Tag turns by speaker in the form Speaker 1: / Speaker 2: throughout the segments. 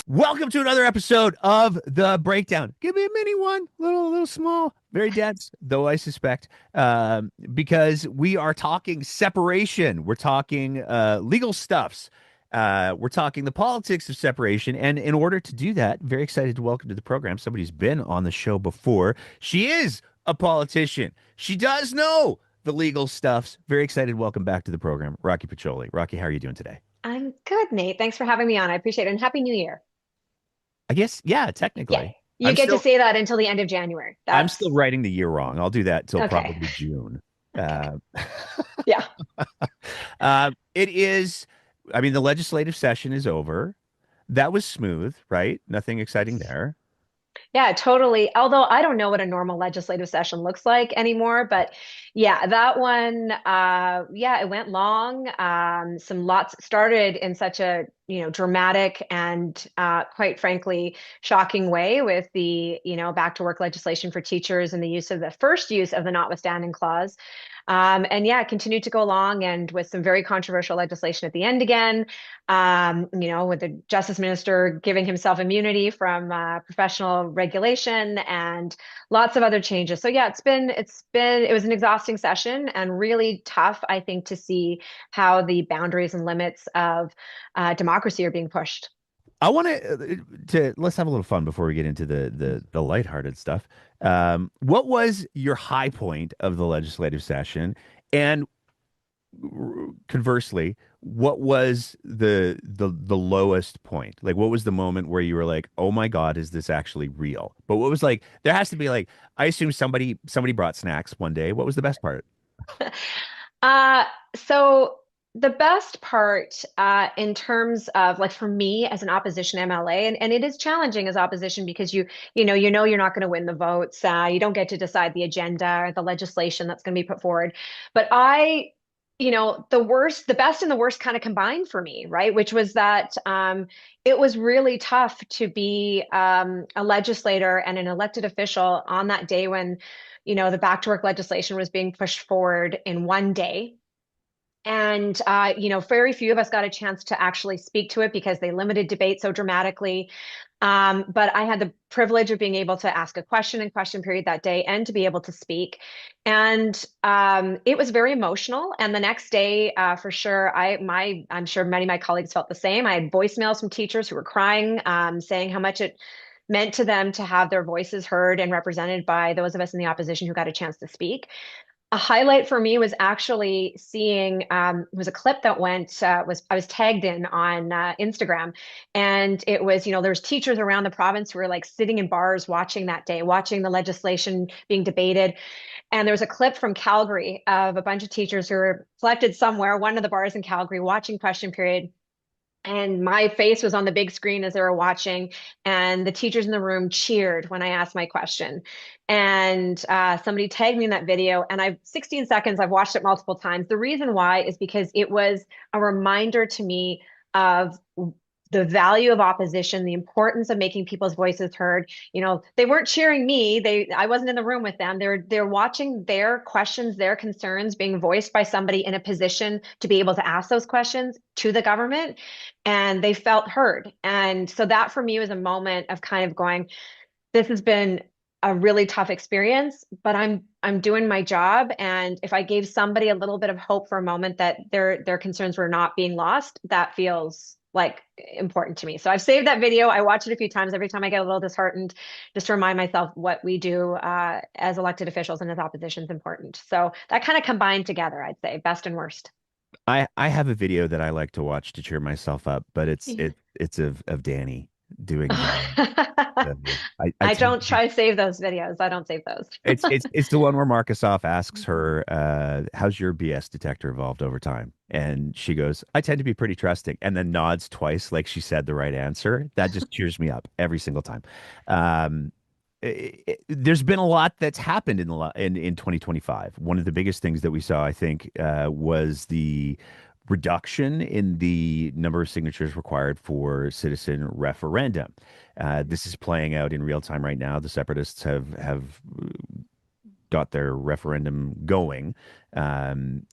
Speaker 1: Welcome to another episode of The Breakdown. Give me a mini one, little small, very dense, though I suspect, because we are talking separation. We're talking legal stuffs. We're talking the politics of separation. And in order to do that, very excited to welcome to the program somebody who's been on the show before. She is a politician. She does know the legal stuffs. Very excited. Welcome back to the program, Rakhi Pancholi. Rakhi, how are you doing today?
Speaker 2: I'm good, Nate. Thanks for having me on. I appreciate it. And Happy New Year.
Speaker 1: I guess, yeah,
Speaker 2: Yeah.
Speaker 1: technically.
Speaker 2: You
Speaker 1: I'm
Speaker 2: get to
Speaker 1: still
Speaker 2: say that until the end of January.
Speaker 1: I'm still
Speaker 2: That's
Speaker 1: writing the year wrong. I'll do that till
Speaker 2: okay.
Speaker 1: probably June.
Speaker 2: Okay.
Speaker 1: Uh,
Speaker 2: Yeah.
Speaker 1: it is, I mean, the legislative session is over. That was smooth, right? Nothing exciting there.
Speaker 2: Yeah, totally. Although I don't know what a normal legislative session looks like anymore, but yeah, that one, yeah, it went long. Some lots started in such a, dramatic and quite frankly, shocking way with the, back to work legislation for teachers and the use of the first use of the notwithstanding clause. And yeah, it continued to go along and with some very controversial legislation at the end again, with the justice minister giving himself immunity from professional regulation and lots of other changes. So yeah, it was an exhausting session and really tough, I think, to see how the boundaries and limits of democracy are being pushed.
Speaker 1: I want to let's have a little fun before we get into the lighthearted stuff. What was your high point of the legislative session? And conversely, what was the lowest point? Like, what was the moment where you were like, "Oh my God, is this actually real?" But what was like, there has to be like, I assume somebody brought snacks one day. What was the best part?
Speaker 2: Uh, so the best part, in terms of like for me as an opposition MLA, and it is challenging as opposition because you know you're not going to win the votes. You don't get to decide the agenda or the legislation that's going to be put forward. But the best and the worst kind of combined for me, right? Which was that it was really tough to be a legislator and an elected official on that day when the back to work legislation was being pushed forward in one day. And very few of us got a chance to actually speak to it because they limited debate so dramatically. But I had the privilege of being able to ask a question in question period that day and to be able to speak. And it was very emotional. And the next day, for sure, I'm sure many of my colleagues felt the same. I had voicemails from teachers who were crying, saying how much it meant to them to have their voices heard and represented by those of us in the opposition who got a chance to speak. A highlight for me was actually seeing was a clip that went was I was tagged in on Instagram, and it was there's teachers around the province who were like sitting in bars watching that day, watching the legislation being debated, and there was a clip from Calgary of a bunch of teachers who were collected somewhere, one of the bars in Calgary, watching question period, and my face was on the big screen as they were watching, and the teachers in the room cheered when I asked my question. And somebody tagged me in that video, and I've 16 seconds, I've watched it multiple times. The reason why is because it was a reminder to me of the value of opposition, the importance of making people's voices heard. They weren't cheering me. I wasn't in the room with them. They're watching their questions, their concerns being voiced by somebody in a position to be able to ask those questions to the government, and they felt heard. And so that for me was a moment of kind of going, this has been a really tough experience, but I'm doing my job. And if I gave somebody a little bit of hope for a moment that their concerns were not being lost, that feels like important to me. So I've saved that video. I watch it a few times every time I get a little disheartened, just to remind myself what we do as elected officials and as opposition is important. So that kind of combined together, I'd say, best and worst.
Speaker 1: I have a video that I like to watch to cheer myself up, but it's of Danny doing I
Speaker 2: I
Speaker 1: tend
Speaker 2: don't try to save those videos. I don't save those.
Speaker 1: it's the one where Markusoff asks her, how's your BS detector evolved over time? And she goes, I tend to be pretty trusting, and then nods twice like she said the right answer. That just cheers me up every single time. Um, there's been a lot that's happened in 2025. One of the biggest things that we saw, I think, was the reduction in the number of signatures required for citizen referendum. This is playing out in real time right now. The separatists have got their referendum going. Um,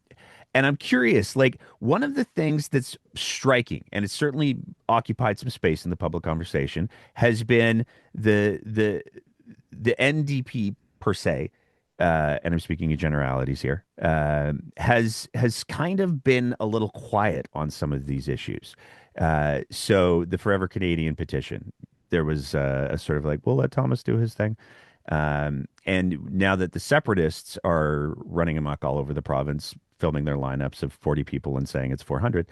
Speaker 1: and I'm curious, like one of the things that's striking, and it's certainly occupied some space in the public conversation, has been the NDP per se, and I'm speaking in generalities here, has kind of been a little quiet on some of these issues. So the Forever Canadian petition, there was a sort of like, we'll let Thomas do his thing. And now that the separatists are running amok all over the province, filming their lineups of 40 people and saying it's 400,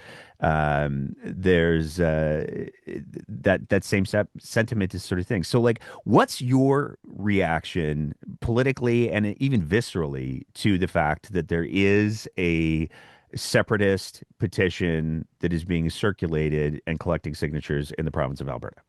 Speaker 1: there's that same sentiment is sort of thing. So, like, what's your reaction politically and even viscerally to the fact that there is a separatist petition that is being circulated and collecting signatures in the province of Alberta?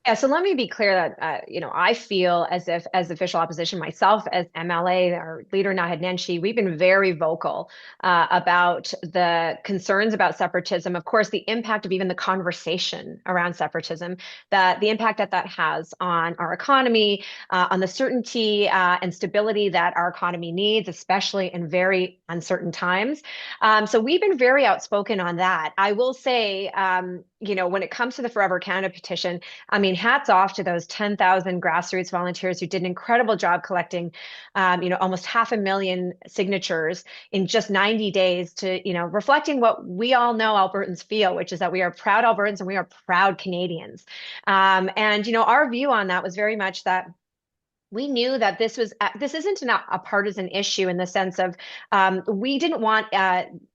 Speaker 2: Yeah, so let me be clear that I feel as if, as official opposition myself, as MLA, our leader Nahid Nenshi, we've been very vocal about the concerns about separatism. Of course, the impact of even the conversation around separatism, that the impact that that has on our economy, on the certainty and stability that our economy needs, especially in very uncertain times. So we've been very outspoken on that. I will say, when it comes to the Forever Canada petition, I mean, hats off to those 10,000 grassroots volunteers who did an incredible job collecting, almost 500,000 signatures in just 90 days to, reflecting what we all know Albertans feel, which is that we are proud Albertans and we are proud Canadians. Our view on that was very much that we knew that this isn't a partisan issue in the sense of we didn't want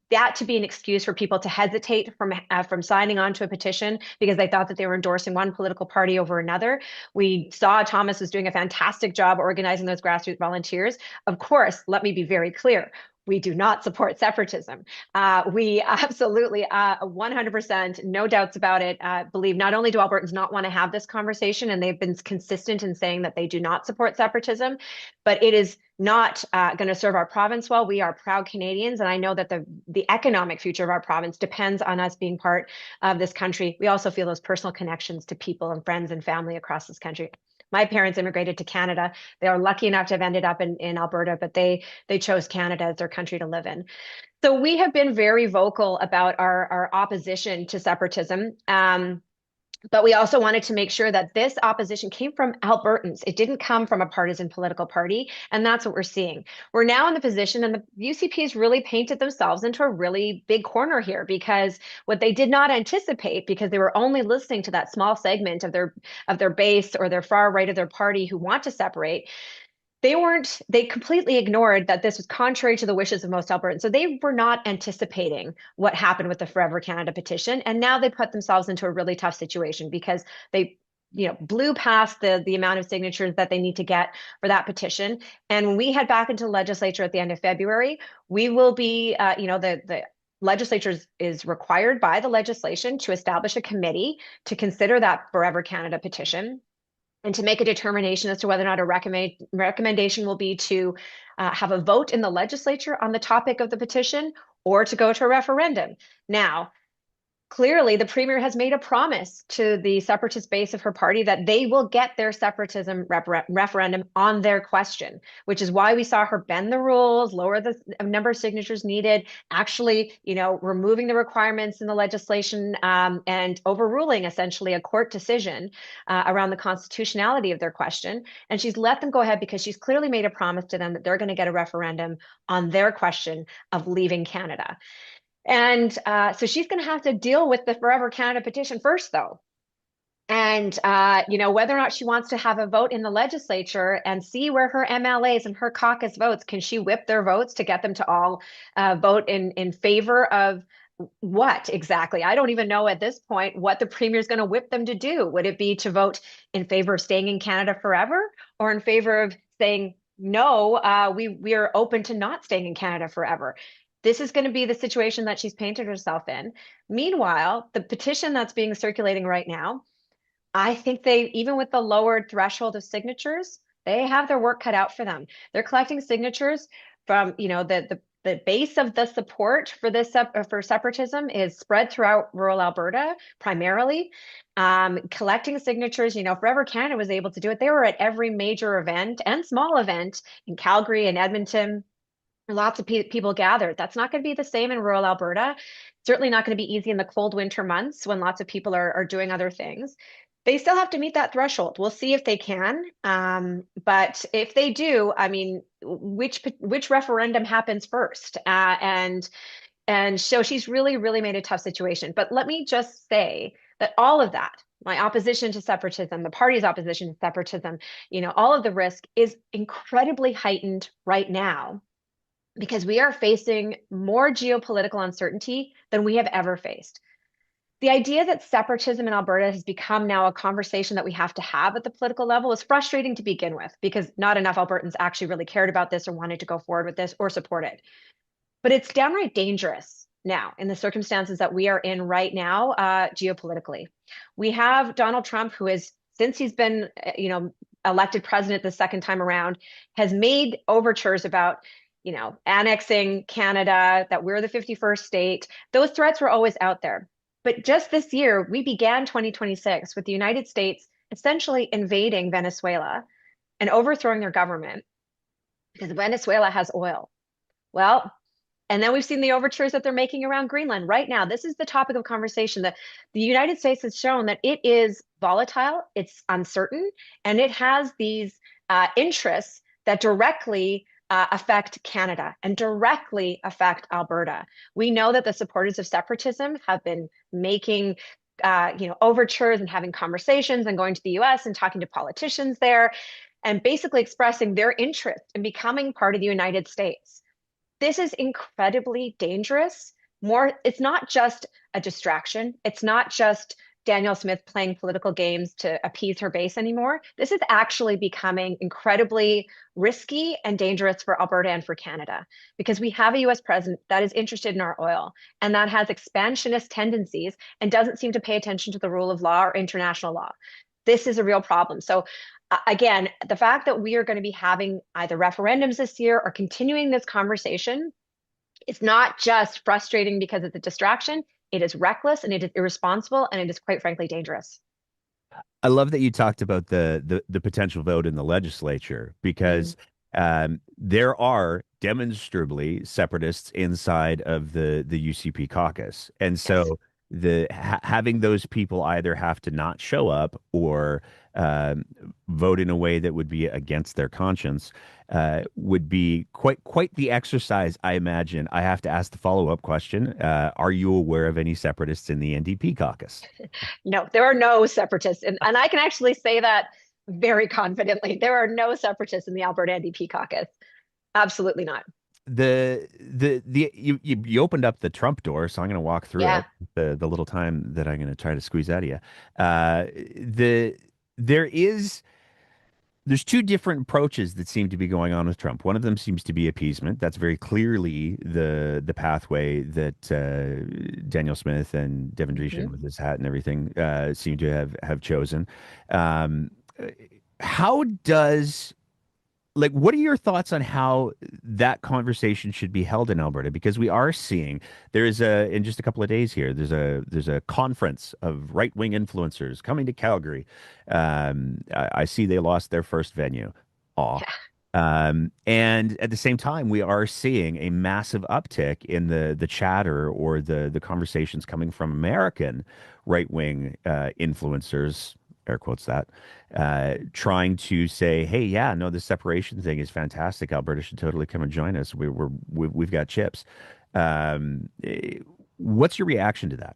Speaker 2: that to be an excuse for people to hesitate from signing on to a petition because they thought that they were endorsing one political party over another. We saw Thomas was doing a fantastic job organizing those grassroots volunteers. Of course, let me be very clear. We do not support separatism. We absolutely, 100%, no doubts about it, believe not only do Albertans not want to have this conversation, and they've been consistent in saying that they do not support separatism, but it is not going to serve our province well. We are proud Canadians, and I know that the economic future of our province depends on us being part of this country. We also feel those personal connections to people and friends and family across this country. My parents immigrated to Canada. They are lucky enough to have ended up in Alberta, but they chose Canada as their country to live in. So we have been very vocal about our opposition to separatism. But we also wanted to make sure that this opposition came from Albertans. It didn't come from a partisan political party. And that's what we're seeing. We're now in the position, and the UCP has really painted themselves into a really big corner here because what they did not anticipate, because they were only listening to that small segment of their base or their far right of their party who want to separate, they completely ignored that this was contrary to the wishes of most Albertans. So they were not anticipating what happened with the Forever Canada petition. And now they put themselves into a really tough situation because they blew past the amount of signatures that they need to get for that petition. And when we head back into the legislature at the end of February, we will be, the legislature is required by the legislation to establish a committee to consider that Forever Canada petition and to make a determination as to whether or not a recommendation will be to have a vote in the legislature on the topic of the petition or to go to a referendum. Now, clearly, the premier has made a promise to the separatist base of her party that they will get their separatism referendum on their question, which is why we saw her bend the rules, lower the number of signatures needed, actually, removing the requirements in the legislation and overruling essentially a court decision around the constitutionality of their question. And she's let them go ahead because she's clearly made a promise to them that they're going to get a referendum on their question of leaving Canada. And so she's going to have to deal with the Forever Canada petition first, though. And, whether or not she wants to have a vote in the legislature and see where her MLAs and her caucus votes, can she whip their votes to get them to all vote in favor of what exactly? I don't even know at this point what the premier is going to whip them to do. Would it be to vote in favor of staying in Canada forever or in favor of saying, no, we are open to not staying in Canada forever? This is going to be the situation that she's painted herself in. Meanwhile, the petition that's being circulating right now, I think even with the lowered threshold of signatures, they have their work cut out for them. They're collecting signatures from, the the base of the support for for separatism is spread throughout rural Alberta, primarily. Collecting signatures, Forever Canada was able to do it. They were at every major event and small event in Calgary and Edmonton. Lots of people gathered. That's not going to be the same in rural Alberta. Certainly not going to be easy in the cold winter months when lots of people are doing other things. They still have to meet that threshold. We'll see if they can. But if they do, I mean, which referendum happens first? And so she's really, really made a tough situation. But let me just say that all of that, my opposition to separatism, the party's opposition to separatism, all of the risk is incredibly heightened right now because we are facing more geopolitical uncertainty than we have ever faced. The idea that separatism in Alberta has become now a conversation that we have to have at the political level is frustrating to begin with because not enough Albertans actually really cared about this or wanted to go forward with this or support it. But it's downright dangerous now in the circumstances that we are in right now, geopolitically. We have Donald Trump, who is, since he's been, elected president the second time around, has made overtures about annexing Canada, that we're the 51st state. Those threats were always out there. But just this year, we began 2026 with the United States essentially invading Venezuela and overthrowing their government because Venezuela has oil. Well, and then we've seen the overtures that they're making around Greenland right now. This is the topic of conversation that the United States has shown that it is volatile, it's uncertain, and it has these interests that directly affect Canada and directly affect Alberta. We know that the supporters of separatism have been making overtures and having conversations and going to the US and talking to politicians there and basically expressing their interest in becoming part of the United States. This is incredibly dangerous. It's not just a distraction. It's not just Danielle Smith playing political games to appease her base anymore. This is actually becoming incredibly risky and dangerous for Alberta and for Canada because we have a US president that is interested in our oil and that has expansionist tendencies and doesn't seem to pay attention to the rule of law or international law. This is a real problem. So again, the fact that we are going to be having either referendums this year or continuing this conversation is not just frustrating because it's a distraction. It is reckless and it is irresponsible and it is quite frankly dangerous.
Speaker 1: I love that you talked about the potential vote in the legislature because there are demonstrably separatists inside of the UCP caucus, and
Speaker 2: Yes.
Speaker 1: so having those people either have to not show up or vote in a way that would be against their conscience would be quite the exercise. I imagine. I have to ask the follow-up question: Are you aware of any separatists in the NDP caucus?
Speaker 2: No, there are no separatists. And I can actually say that very confidently. There are no separatists in the Alberta NDP caucus. Absolutely not.
Speaker 1: You opened up the Trump door, so I'm going to walk through
Speaker 2: Yeah.
Speaker 1: it the little time that I'm going to try to squeeze out of you. The there is there's two different approaches that seem to be going on with Trump. One of them seems to be appeasement. That's very clearly the pathway that Daniel Smith and Devin
Speaker 2: Mhm.
Speaker 1: Dreeshen with his hat and everything seem to have chosen. Um, how does what are your thoughts on how that conversation should be held in Alberta? Because we are seeing there's a in just a couple of days here, there's a conference of right-wing influencers coming to Calgary. I see they lost their first venue. Aw.
Speaker 2: Yeah.
Speaker 1: And at the same time, we are seeing a massive uptick in the chatter or the conversations coming from American right-wing influencers, air quotes that, trying to say, hey, yeah, no, the separation thing is fantastic. Alberta should totally come and join us. We've got chips. What's your reaction to that?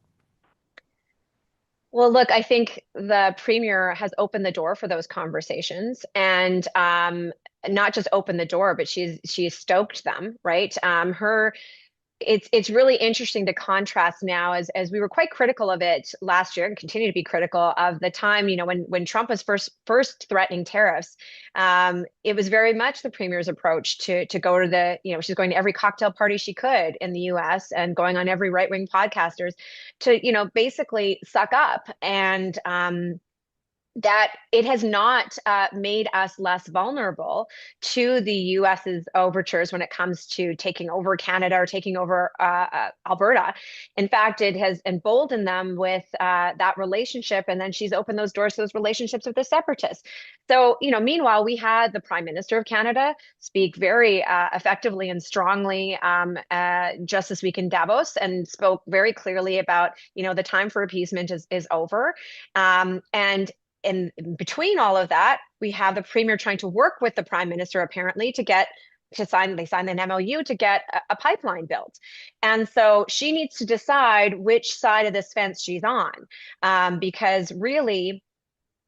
Speaker 2: Well, look, I think the premier has opened the door for those conversations and not just opened the door, but she's stoked them, right? Her it's really interesting to contrast now as we were quite critical of it last year and continue to be critical of the time, when Trump was first threatening tariffs. It was very much the premier's approach to go to she's going to every cocktail party she could in the US and going on every right-wing podcasters to, basically suck up and that it has not made us less vulnerable to the US's overtures when it comes to taking over Canada or taking over Alberta. In fact, it has emboldened them with that relationship, and then she's opened those doors to those relationships with the separatists. So, meanwhile, we had the Prime Minister of Canada speak very effectively and strongly just this week in Davos, and spoke very clearly about, the time for appeasement is over. And in between all of that, we have the premier trying to work with the prime minister apparently they signed an MOU to get a pipeline built. And so she needs to decide which side of this fence she's on, because really,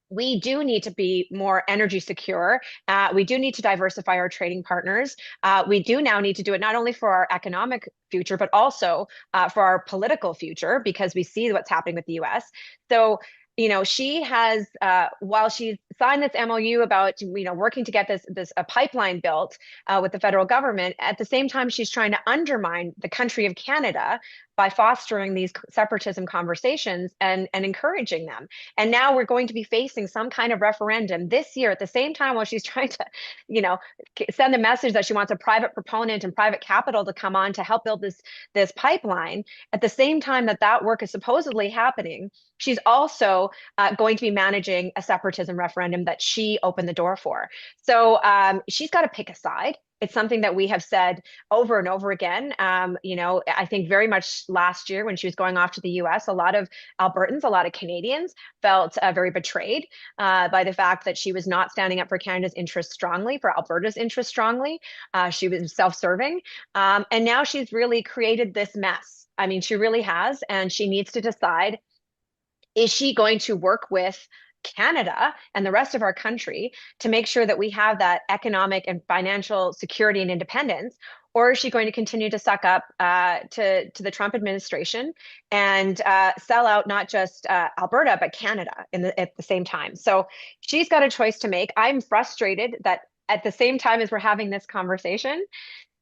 Speaker 2: we do need to be more energy secure. We do need to diversify our trading partners. We do now need to do it not only for our economic future, but also for our political future, because we see what's happening with the US. So, she has, while she's signed this MOU about, working to get this a pipeline built with the federal government, at the same time, she's trying to undermine the country of Canada by fostering these separatism conversations and encouraging them. And now we're going to be facing some kind of referendum this year at the same time, while she's trying to, you know, send a message that she wants a private proponent and private capital to come on to help build this pipeline. At the same time that work is supposedly happening, she's also going to be managing a separatism referendum that she opened the door for. So she's got to pick a side. It's something that we have said over and over again. I think very much last year when she was going off to the US, a lot of Albertans, a lot of Canadians felt very betrayed by the fact that she was not standing up for Canada's interests strongly, for Alberta's interests strongly. She was self-serving. And now she's really created this mess. I mean, she really has. And she needs to decide, is she going to work with Canada and the rest of our country to make sure that we have that economic and financial security and independence? Or is she going to continue to suck up to the Trump administration and sell out not just Alberta, but Canada at the same time? So she's got a choice to make. I'm frustrated that at the same time as we're having this conversation,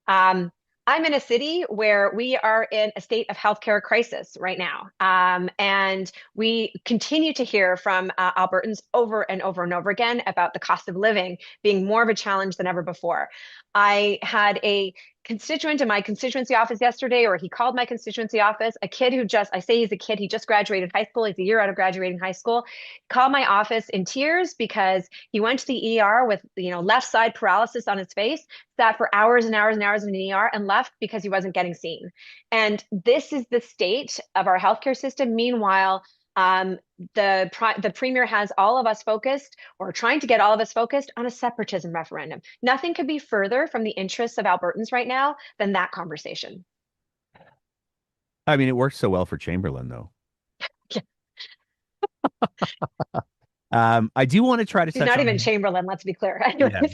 Speaker 2: um, I'm in a city where we are in a state of healthcare crisis right now. And we continue to hear from Albertans over and over and over again about the cost of living being more of a challenge than ever before. I had a constituent in my constituency office yesterday, or he called my constituency office, a kid I say he's a kid, he just graduated high school, he's a year out of graduating high school, called my office in tears because he went to the ER with, left side paralysis on his face, sat for hours and hours and hours in the ER and left because he wasn't getting seen. And this is the state of our healthcare system. Meanwhile, the premier has all of us focused, or trying to get all of us focused, on a separatism referendum. Nothing could be further from the interests of Albertans right now than that conversation.
Speaker 1: I mean, it worked so well for Chamberlain, though.
Speaker 2: Yeah.
Speaker 1: I do want to try to
Speaker 2: He's
Speaker 1: touch
Speaker 2: not even
Speaker 1: on.
Speaker 2: Chamberlain, let's be clear.
Speaker 1: Yeah,
Speaker 2: Anyways.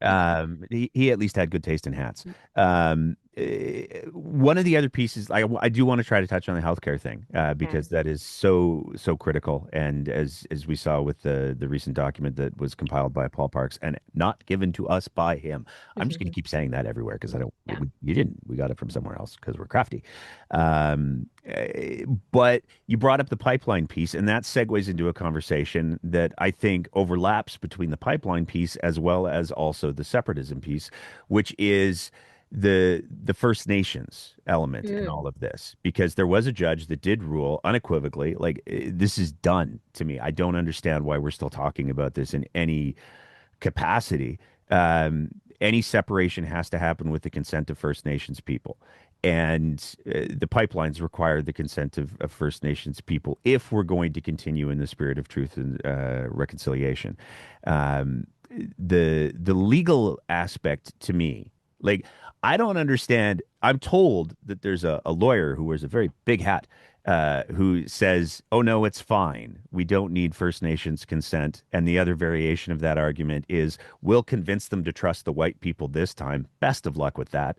Speaker 1: no. He at least had good taste in hats. One of the other pieces, I do want to try to touch on the healthcare thing
Speaker 2: Yeah.
Speaker 1: because that is so critical. And as we saw with the recent document that was compiled by Paul Parks and not given to us by him, I'm just going to keep saying that everywhere because I don't.
Speaker 2: Yeah.
Speaker 1: You didn't. We got it from somewhere else because we're crafty. But you brought up the pipeline piece, and that segues into a conversation that I think overlaps between the pipeline piece as well as also the separatism piece, which is the First Nations element in
Speaker 2: Mm.
Speaker 1: all of this. Because there was a judge that did rule unequivocally, like this is done to me. I don't understand why we're still talking about this in any capacity. Any separation has to happen with the consent of First Nations people. And the pipelines require the consent of First Nations people if we're going to continue in the spirit of truth and reconciliation. Um, the legal aspect to me, like I don't understand. I'm told that there's a lawyer who wears a very big hat who says, "Oh no, it's fine. We don't need First Nations consent." And the other variation of that argument is, "We'll convince them to trust the white people this time. Best of luck with that."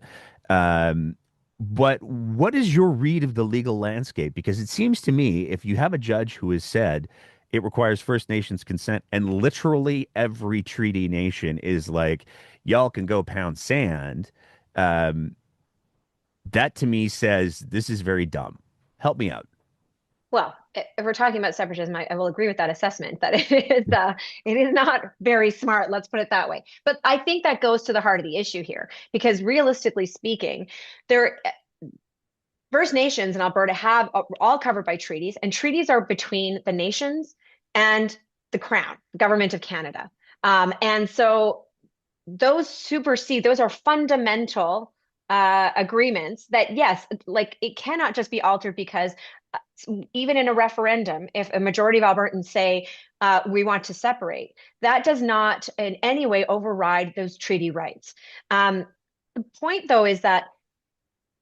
Speaker 1: Um, but what is your read of the legal landscape? Because it seems to me, if you have a judge who has said it requires First Nations consent, and literally every treaty nation is like, y'all can go pound sand, um, that to me says this is very dumb. Help me out.
Speaker 2: well, if we're talking about separatism, I will agree with that assessment that it is not very smart. Let's put it that way. But I think that goes to the heart of the issue here, because realistically speaking, there First Nations in Alberta have are all covered by treaties, and treaties are between the nations and the Crown, the Government of Canada. And so those supersede, those are fundamental agreements that, yes, like it cannot just be altered because even in a referendum, if a majority of Albertans say we want to separate, that does not in any way override those treaty rights. The point, though, is that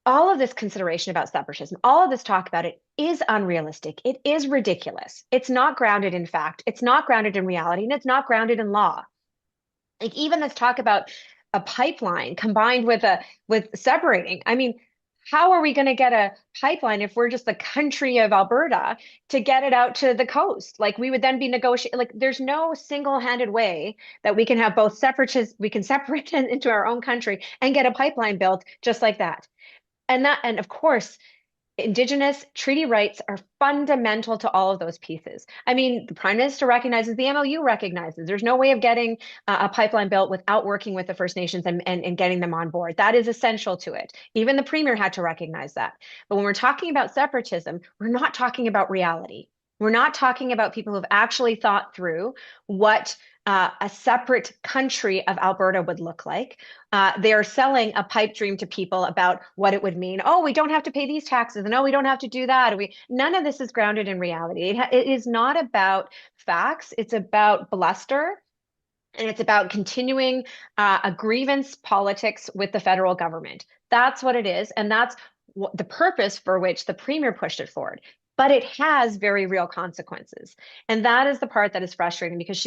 Speaker 2: all of this consideration about separatism, all of this talk about it is unrealistic. It is ridiculous. It's not grounded in fact. It's not grounded in reality, and it's not grounded in law. Like even this talk about a pipeline combined with separating. I mean, how are we going to get a pipeline if we're just the country of Alberta to get it out to the coast? Like we would then be negotiating. Like there's no single-handed way that we can have both separatists. We can separate into our own country and get a pipeline built just like that. And of course, Indigenous treaty rights are fundamental to all of those pieces. I mean, the Prime Minister recognizes, the MLU recognizes there's no way of getting a pipeline built without working with the First Nations and getting them on board. That is essential to it. Even the Premier had to recognize that. But when we're talking about separatism, we're not talking about reality. We're not talking about people who've actually thought through what a separate country of Alberta would look like. They are selling a pipe dream to people about what it would mean. Oh, we don't have to pay these taxes. No, we don't have to do that. None of this is grounded in reality. It is not about facts. It's about bluster. And it's about continuing a grievance politics with the federal government. That's what it is. And that's the purpose for which the premier pushed it forward. But it has very real consequences. And that is the part that is frustrating, because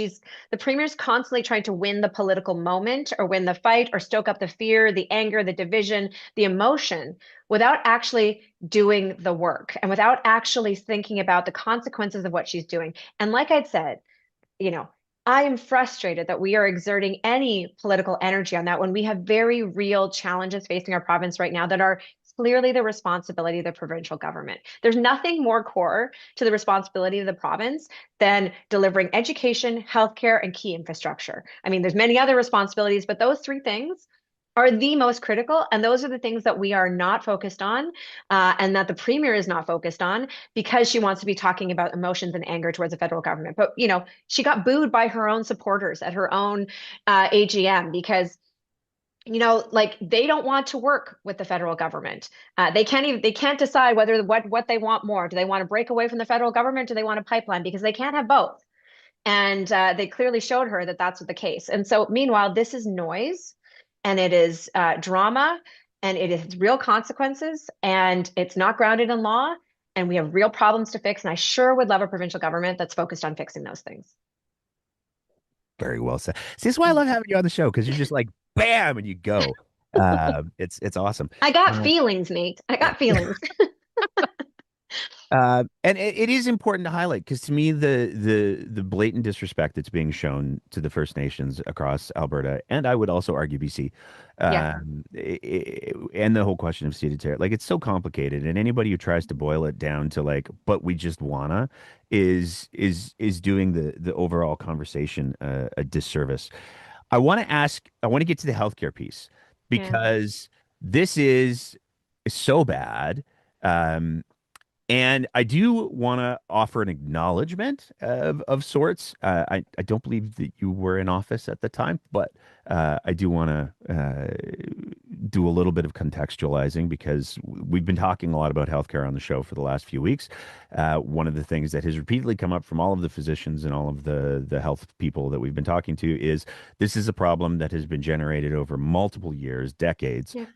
Speaker 2: the premier's constantly trying to win the political moment or win the fight or stoke up the fear, the anger, the division, the emotion, without actually doing the work and without actually thinking about the consequences of what she's doing. And like I'd said, you know, I am frustrated that we are exerting any political energy on that when we have very real challenges facing our province right now that are clearly the responsibility of the provincial government. There's nothing more core to the responsibility of the province than delivering education, healthcare, and key infrastructure. I mean, there's many other responsibilities, but those three things are the most critical. And those are the things that we are not focused on, and that the premier is not focused on, because she wants to be talking about emotions and anger towards the federal government. But, she got booed by her own supporters at her own AGM because like they don't want to work with the federal government. They can't decide whether what they want more. Do they want to break away from the federal government? Do they want a pipeline? Because they can't have both. And they clearly showed her that that's the case. And so, meanwhile, this is noise, and it is drama, and it is real consequences, and it's not grounded in law. And we have real problems to fix. And I sure would love a provincial government that's focused on fixing those things.
Speaker 1: Very well said. See, this is why I love having you on the show, because you're just like bam and you go. It's awesome.
Speaker 2: I got
Speaker 1: Uh,
Speaker 2: feelings, Nate. I got feelings.
Speaker 1: and it is important to highlight, because to me the blatant disrespect that's being shown to the First Nations across Alberta, and I would also argue BC,
Speaker 2: Yeah.
Speaker 1: and the whole question of ceded territory, like it's so complicated, and anybody who tries to boil it down to like, but we just wanna, is doing the overall conversation a disservice. I want to get to the healthcare piece,
Speaker 2: Yeah.
Speaker 1: because this is so bad. Um, and I do want to offer an acknowledgement of sorts. I don't believe that you were in office at the time, but I do want to do a little bit of contextualizing, because we've been talking a lot about healthcare on the show for the last few weeks. One of the things that has repeatedly come up from all of the physicians and all of the health people that we've been talking to is this is a problem that has been generated over multiple years, decades,
Speaker 2: Yeah.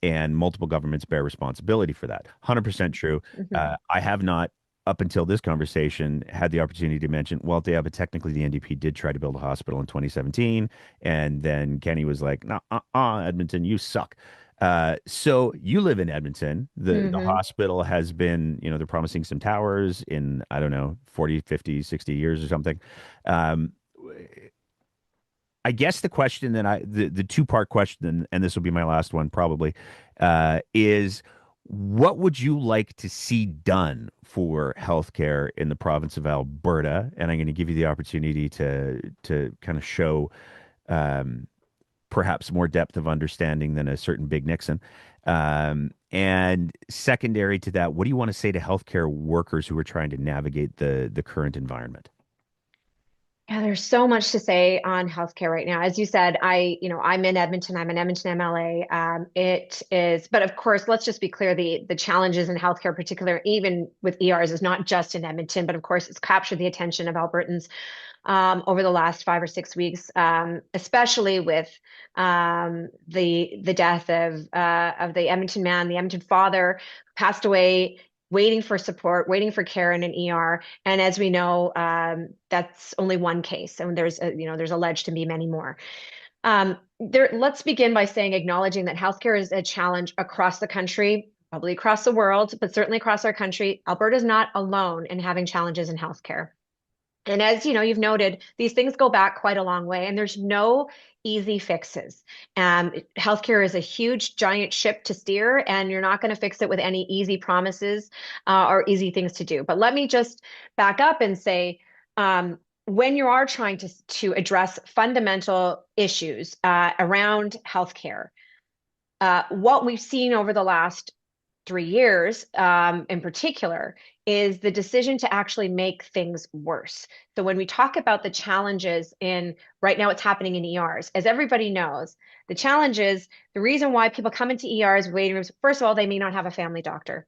Speaker 1: and multiple governments bear responsibility for that. 100% true.
Speaker 2: Mhm.
Speaker 1: I have not, up until this conversation, had the opportunity to mention, well, yeah, but technically the NDP did try to build a hospital in 2017. And then Kenny was like, no, Edmonton, you suck. So you live in Edmonton. The
Speaker 2: Mhm.
Speaker 1: hospital has been, they're promising some towers in, I don't know, 40, 50, 60 years or something. Um, I guess the question that the two-part question, and this will be my last one probably, is What would you like to see done for healthcare in the province of Alberta? And I'm going to give you the opportunity to kind of show um, perhaps more depth of understanding than a certain Big Nixon. And secondary to that, what do you want to say to healthcare workers who are trying to navigate the current environment?
Speaker 2: Yeah, there's so much to say on healthcare right now. As you said, I'm in Edmonton. I'm an Edmonton MLA. It is, but of course, let's just be clear: the challenges in healthcare, particular even with ERs, is not just in Edmonton, but of course, it's captured the attention of Albertans over the last 5 or 6 weeks, especially with the death of the Edmonton man, the Edmonton father, who passed away, waiting for support, waiting for care in an ER. And as we know, that's only one case, and there's alleged to be many more. Let's begin by saying acknowledging that healthcare is a challenge across the country. Probably across the world, but certainly across our country. Alberta is not alone in having challenges in healthcare. And as you know, you've noted, these things go back quite a long way, and there's no easy fixes. Healthcare is a huge, giant ship to steer, and you're not going to fix it with any easy promises or easy things to do. But let me just back up and say, when you are trying to address fundamental issues around healthcare, what we've seen over the last 3 years, in particular, is the decision to actually make things worse. So when we talk about the challenges in right now, what's happening in ERs, as everybody knows, the challenge is the reason why people come into ERs waiting rooms. First of all, they may not have a family doctor.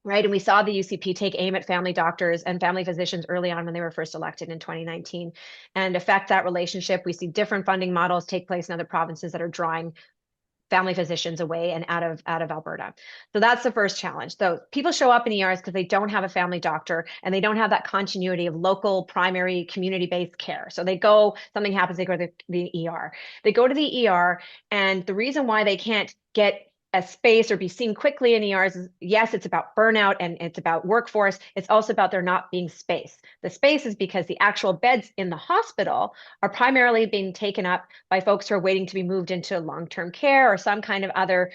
Speaker 2: Right. And we saw the UCP take aim at family doctors and family physicians early on when they were first elected in 2019 and affect that relationship. We see different funding models take place in other provinces that are drawing family physicians away and out of Alberta. So that's the first challenge. So people show up in ERs because they don't have a family doctor and they don't have that continuity of local primary community-based care. So they go, something happens, they go to the ER. They go to the ER, and the reason why they can't get a space or be seen quickly in ERs is, yes, it's about burnout and it's about workforce. It's also about there not being space. The space is because the actual beds in the hospital are primarily being taken up by folks who are waiting to be moved into long-term care or some kind of other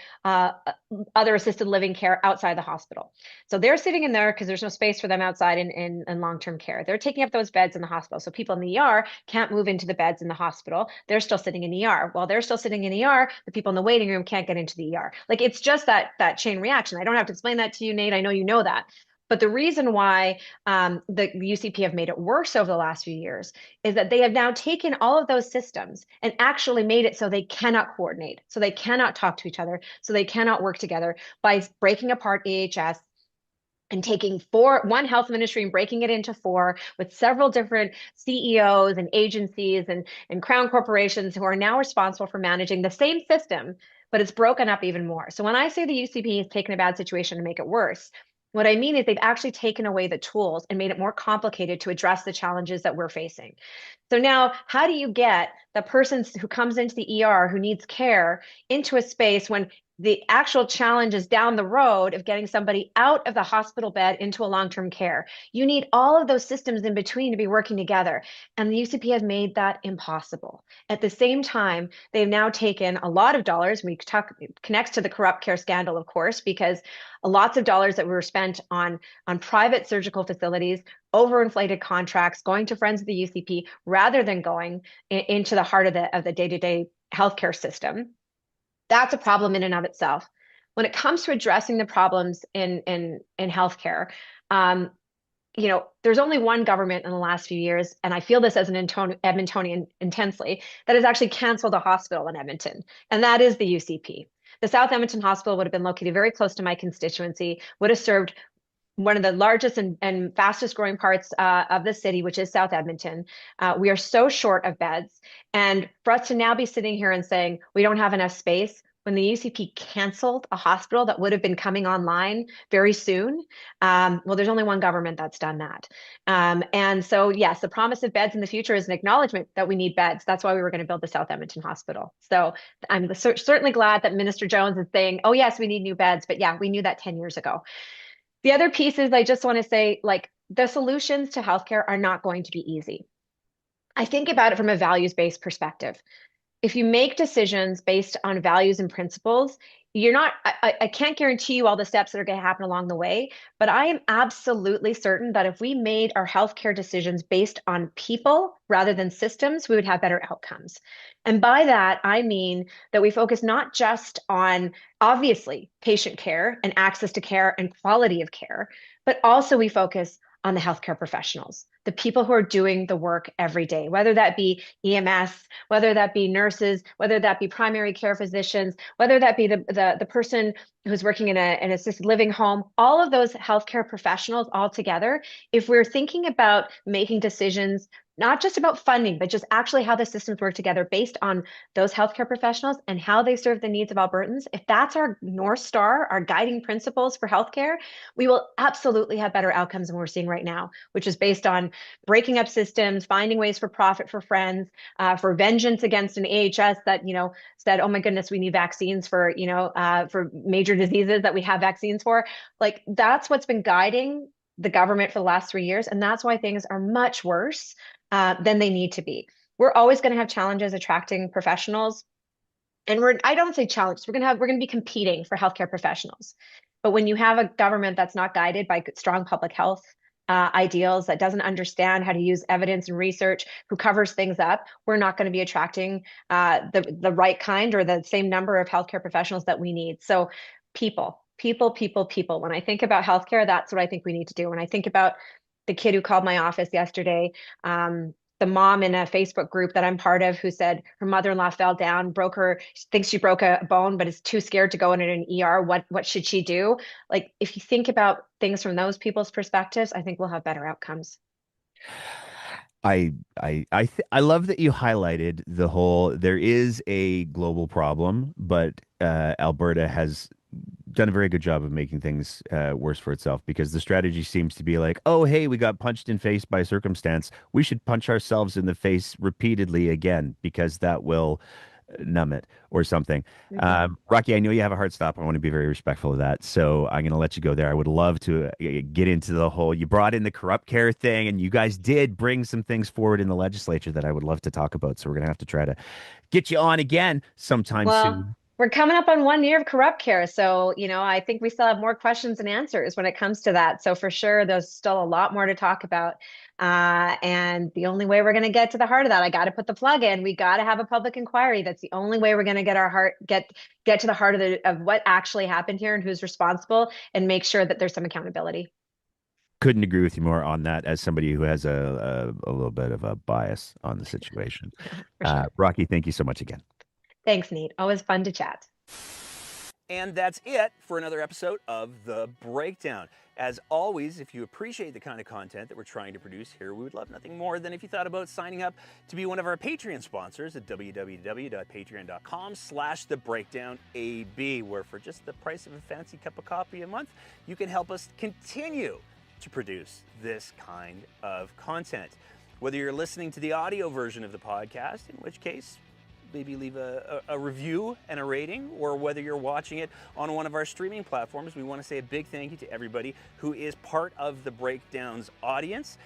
Speaker 2: assisted living care outside the hospital. So they're sitting in there because there's no space for them outside in long-term care. They're taking up those beds in the hospital. So people in the ER can't move into the beds in the hospital. They're still sitting in ER. While they're still sitting in ER, the people in the waiting room can't get into the ER. Like it's just that chain reaction. I don't have to explain that to you, Nate. I know you know that. But the reason why the UCP have made it worse over the last few years is that they have now taken all of those systems and actually made it so they cannot coordinate, so they cannot talk to each other, so they cannot work together by breaking apart AHS and taking one health ministry and breaking it into four with several different CEOs and agencies and crown corporations who are now responsible for managing the same system, but it's broken up even more. So when I say the UCP has taken a bad situation to make it worse, what I mean is they've actually taken away the tools and made it more complicated to address the challenges that we're facing. So now, how do you get the person who comes into the ER who needs care into a space when the actual challenge is down the road of getting somebody out of the hospital bed into a long-term care? You need all of those systems in between to be working together. And the UCP has made that impossible. At the same time, they've now taken a lot of dollars. Connects to the corrupt care scandal, of course, because lots of dollars that were spent on private surgical facilities, overinflated contracts, going to friends of the UCP rather than going into the heart of the day-to-day healthcare system. That's a problem in and of itself. When it comes to addressing the problems in healthcare, there's only one government in the last few years, and I feel this as an Edmontonian intensely, that has actually canceled a hospital in Edmonton, and that is the UCP. The South Edmonton Hospital would have been located very close to my constituency, would have served one of the largest and fastest growing parts of the city, which is South Edmonton. We are so short of beds. And for us to now be sitting here and saying we don't have enough space when the UCP canceled a hospital that would have been coming online very soon. Well, there's only one government that's done that. And so, yes, the promise of beds in the future is an acknowledgement that we need beds. That's why we were going to build the South Edmonton Hospital. So I'm certainly glad that Minister Jones is saying, oh, yes, we need new beds. But yeah, we knew that 10 years ago. The other piece is I just want to say, like, the solutions to healthcare are not going to be easy. I think about it from a values-based perspective. If you make decisions based on values and principles, you're not, I can't guarantee you all the steps that are going to happen along the way, but I am absolutely certain that if we made our healthcare decisions based on people rather than systems, we would have better outcomes. And by that, I mean that we focus not just on obviously patient care and access to care and quality of care, but also we focus on the healthcare professionals, the people who are doing the work every day, whether that be EMS, whether that be nurses, whether that be primary care physicians, whether that be the person who's working in an assisted living home, all of those healthcare professionals all together. If we're thinking about making decisions, not just about funding, but just actually how the systems work together based on those healthcare professionals and how they serve the needs of Albertans, if that's our North Star, our guiding principles for healthcare, we will absolutely have better outcomes than we're seeing right now, which is based on breaking up systems, finding ways for profit for friends, for vengeance against an AHS that, said, oh my goodness, we need vaccines for, for major diseases that we have vaccines for. Like that's what's been guiding the government for the last 3 years. And that's why things are much worse than they need to be. We're always going to have challenges attracting professionals. And I don't say challenges, we're going to be competing for healthcare professionals. But when you have a government that's not guided by strong public health ideals, that doesn't understand how to use evidence and research, who covers things up, we're not going to be attracting the right kind or the same number of healthcare professionals that we need. So people, people, people, people. When I think about healthcare, that's what I think we need to do. When I think about the kid who called my office yesterday, the mom in a Facebook group that I'm part of who said her mother-in-law fell down, she thinks she broke a bone, but is too scared to go in an ER. What should she do? Like, if you think about things from those people's perspectives, I think we'll have better outcomes.
Speaker 1: I love that you highlighted the whole there is a global problem, but Alberta has done a very good job of making things worse for itself because the strategy seems to be like, oh, hey, we got punched in face by circumstance. We should punch ourselves in the face repeatedly again because that will numb it or something.
Speaker 2: Mhm.
Speaker 1: Rocky, I know you have a hard stop. I want to be very respectful of that. So I'm going to let you go there. I would love to get into the whole, you brought in the corrupt care thing and you guys did bring some things forward in the legislature that I would love to talk about. So we're going to have to try to get you on again sometime
Speaker 2: Well,
Speaker 1: soon.
Speaker 2: we're coming up on 1 year of corrupt care. So, I think we still have more questions and answers when it comes to that. So, for sure, there's still a lot more to talk about. And the only way we're going to get to the heart of that, I got to put the plug in. We got to have a public inquiry. That's the only way we're going to get to the heart of what actually happened here and who's responsible, and make sure that there's some accountability.
Speaker 1: Couldn't agree with you more on that as somebody who has a little bit of a bias on the situation.
Speaker 2: For sure.
Speaker 1: Rocky, thank you so much again.
Speaker 2: Thanks, Nate. Always fun to chat.
Speaker 3: And that's it for another episode of The Breakdown. As always, if you appreciate the kind of content that we're trying to produce here, we would love nothing more than if you thought about signing up to be one of our Patreon sponsors at www.patreon.com/thebreakdownab, where for just the price of a fancy cup of coffee a month, you can help us continue to produce this kind of content. Whether you're listening to the audio version of the podcast, in which case maybe leave a review and a rating, or whether you're watching it on one of our streaming platforms, we want to say a big thank you to everybody who is part of the Breakdown's audience.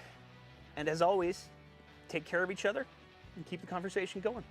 Speaker 3: And as always, take care of each other and keep the conversation going.